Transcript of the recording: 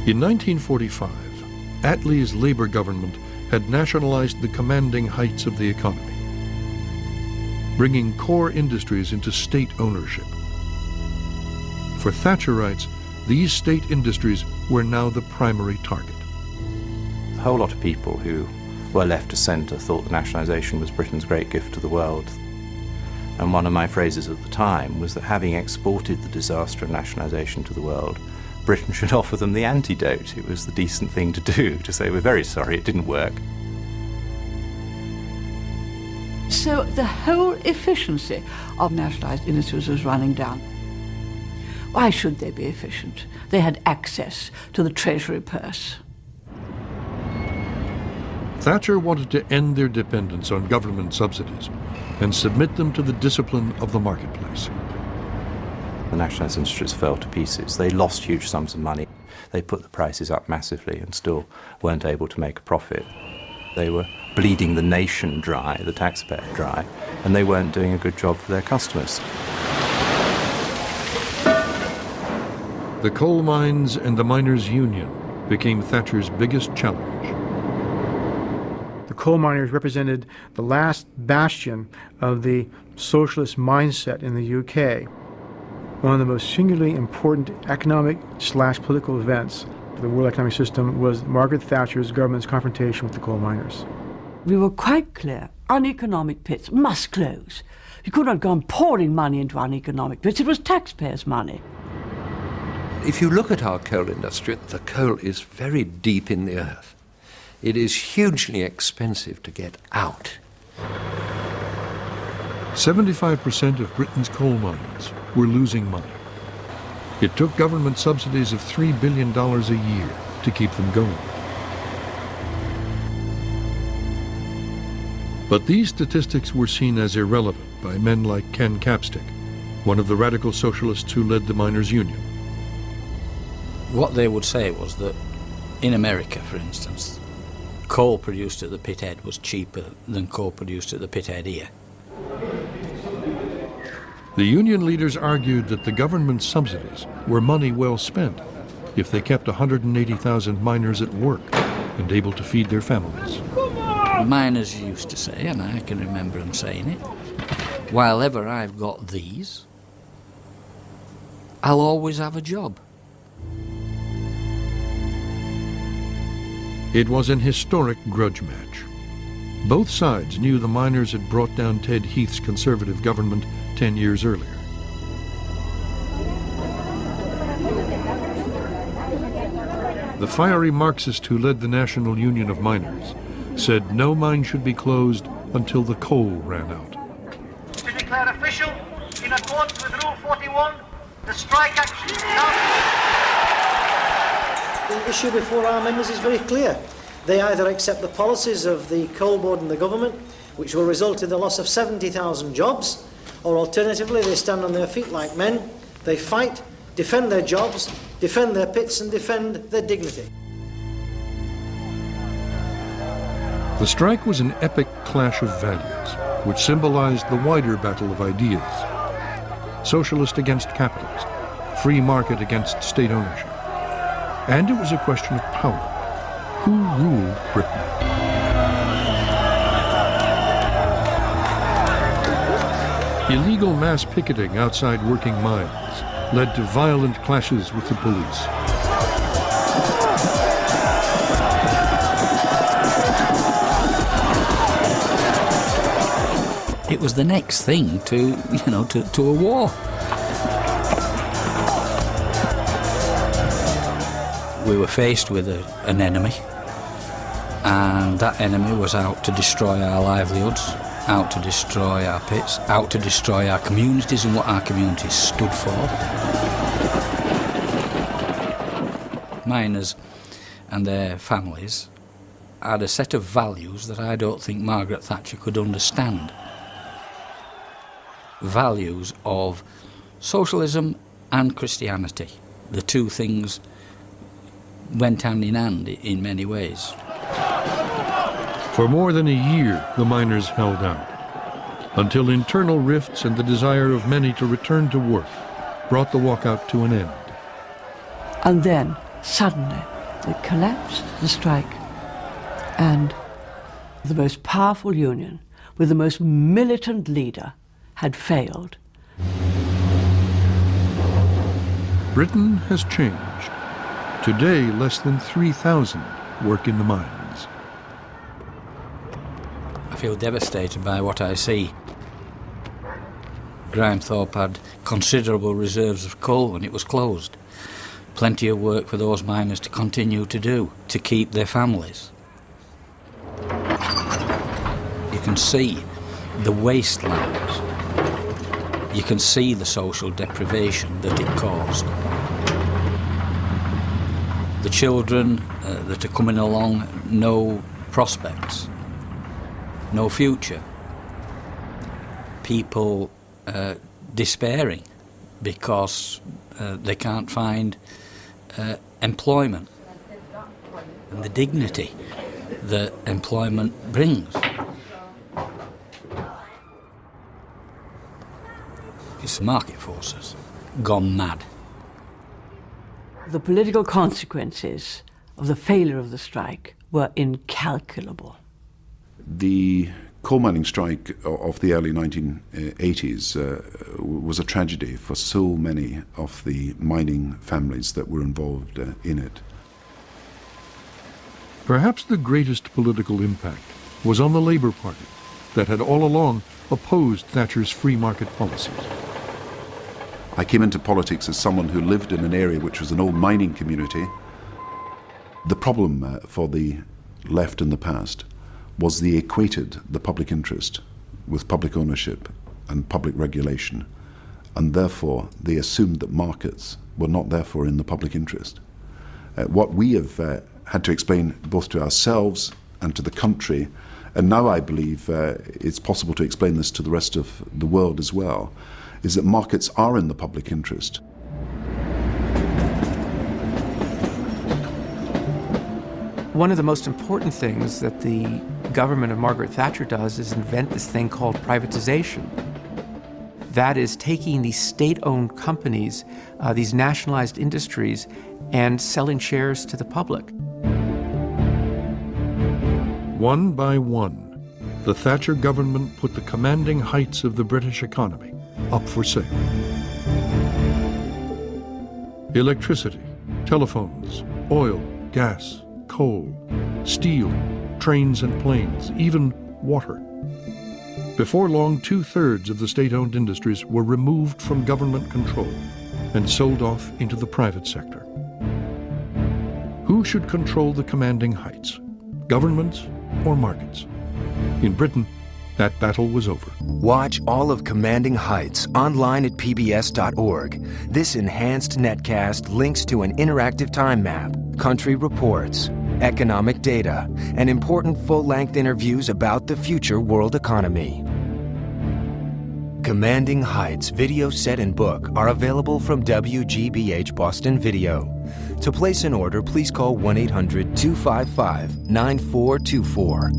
In 1945, Attlee's Labour government had nationalized the commanding heights of the economy, bringing core industries into state ownership. For Thatcherites, these state industries were now the primary target. A whole lot of people who were left of centre thought the nationalisation was Britain's great gift to the world. And one of my phrases at the time was that having exported the disaster of nationalisation to the world, Britain should offer them the antidote. It was the decent thing to do, to say, we're very sorry, it didn't work. So the whole efficiency of nationalised industries was running down. Why should they be efficient? They had access to the treasury purse. Thatcher wanted to end their dependence on government subsidies and submit them to the discipline of the marketplace. The nationalised industries fell to pieces. They lost huge sums of money. They put the prices up massively and still weren't able to make a profit. They were bleeding the nation dry, the taxpayer dry, and they weren't doing a good job for their customers. The coal mines and the miners' union became Thatcher's biggest challenge. The coal miners represented the last bastion of the socialist mindset in the UK. One of the most singularly important economic/political events for the world economic system was Margaret Thatcher's government's confrontation with the coal miners. We were quite clear, uneconomic pits must close. You could not go on pouring money into uneconomic pits. It was taxpayers' money. If you look at our coal industry, the coal is very deep in the earth. It is hugely expensive to get out. 75% of Britain's coal mines were losing money. It took government subsidies of $3 billion a year to keep them going. But these statistics were seen as irrelevant by men like Ken Capstick, one of the radical socialists who led the miners' union. What they would say was that in America, for instance, coal produced at the pit head was cheaper than coal produced at the pit head here. The union leaders argued that the government subsidies were money well spent if they kept 180,000 miners at work and able to feed their families. Miners used to say, and I can remember them saying it, while ever I've got these, I'll always have a job. It was an historic grudge match. Both sides knew the miners had brought down Ted Heath's Conservative government 10 years earlier. The fiery Marxist who led the National Union of Miners said no mine should be closed until the coal ran out. To declare official, in accordance with Rule 41, the strike action now. The issue before our members is very clear. They either accept the policies of the coal board and the government, which will result in the loss of 70,000 jobs, or alternatively they stand on their feet like men, they fight, defend their jobs, defend their pits and defend their dignity. The strike was an epic clash of values, which symbolized the wider battle of ideas. Socialist against capitalist, free market against state ownership. And it was a question of power. Who ruled Britain? Illegal mass picketing outside working mines led to violent clashes with the police. It was the next thing to a war. We were faced with an enemy, and that enemy was out to destroy our livelihoods, out to destroy our pits, out to destroy our communities and what our communities stood for. Miners and their families had a set of values that I don't think Margaret Thatcher could understand. Values of socialism and Christianity. The two things went hand in hand in many ways. For more than a year, the miners held out, until internal rifts and the desire of many to return to work brought the walkout to an end. And then, suddenly, It collapsed, the strike, and the most powerful union with the most militant leader had failed. Britain has changed. Today, less than 3,000 work in the mines. I feel devastated by what I see. Grimethorpe had considerable reserves of coal when it was closed. Plenty of work for those miners to continue to do, to keep their families. You can see the wastelands. You can see the social deprivation that it caused. The children that are coming along, no prospects, no future. People despairing because they can't find employment and the dignity that employment brings. It's market forces gone mad. The political consequences of the failure of the strike were incalculable. The coal mining strike of the early 1980s was a tragedy for so many of the mining families that were involved in it. Perhaps the greatest political impact was on the Labour Party that had all along opposed Thatcher's free market policies. I came into politics as someone who lived in an area which was an old mining community. The problem for the left in the past was they equated the public interest with public ownership and public regulation, and therefore they assumed that markets were not therefore in the public interest. What we have had to explain both to ourselves and to the country, and now I believe it's possible to explain this to the rest of the world as well, is that markets are in the public interest. One of the most important things that the government of Margaret Thatcher does is invent this thing called privatization. That is taking these state-owned companies, these nationalized industries, and selling shares to the public. One by one, the Thatcher government put the commanding heights of the British economy up for sale. Electricity, telephones, oil, gas, coal, steel, trains and planes, even water. Before long, 2/3 of the state-owned industries were removed from government control and sold off into the private sector. Who should control the commanding heights, governments or markets? In Britain, that battle was over. Watch all of Commanding Heights online at pbs.org. This enhanced netcast links to an interactive time map, country reports, economic data, and important full-length interviews about the future world economy. Commanding Heights video set and book are available from WGBH Boston Video. To place an order, please call 1-800-255-9424.